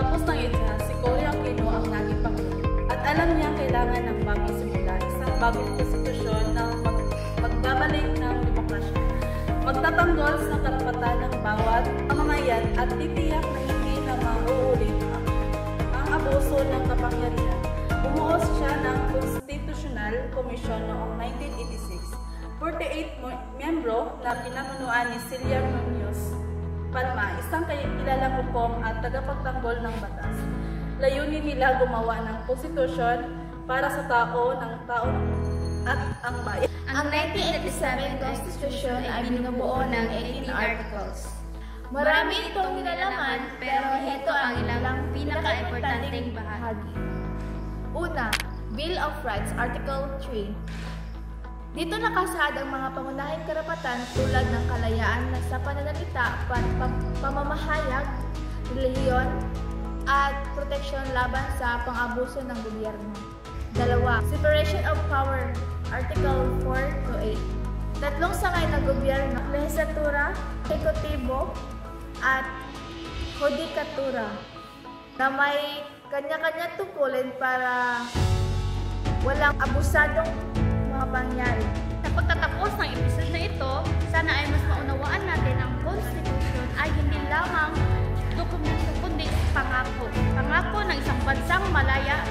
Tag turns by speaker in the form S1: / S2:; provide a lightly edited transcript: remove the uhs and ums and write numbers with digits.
S1: Pagkatapos ng EDSA, si Cory Aquino ang naging Pangulo. At alam niya kailangan ng bagong simula, isang bagong konstitusyon na magbabalik ng demokrasya. Magtatanggol sa karapatan ng bawat mamamayan at titiyak na hindi na mauulit ang abuso ng kapangyarihan. Bumuos siya ng Constitutional Commission noong 1986. 48 miyembro na pinamunuan ni Celia Muñoz Palma, isang kilalang hukom at tagapagtanggol ng batas. Layunin nila gumawa ng konstitusyon para sa tao ng tao at ang bayan.
S2: Ang 1987 Constitution ay binubuo ng 18 articles. Marami itong nilalaman pero ito ang ilang pinaka-importanteng bahagi. Una, Bill of Rights, Article 3. Dito nakasaad ang mga pangunahing karapatan tulad ng kalayaan na sa pananalita, pamamahayag, relihiyon, at proteksyon laban sa pang-abuso ng gobyerno. Dalawa, Separation of Power, Article 4 to 8. Tatlong sangay ng gobyerno, lehislatura, ekutibo, at hudikatura na may kanya-kanya tungkulin para walang abusadong mga pangyari.
S3: Sa pagtatapos ng episode na ito, sana ay mas maunawaan natin ang Constitution ay hindi lamang dokumento kundi pangako. Pangako ng isang bansang malaya,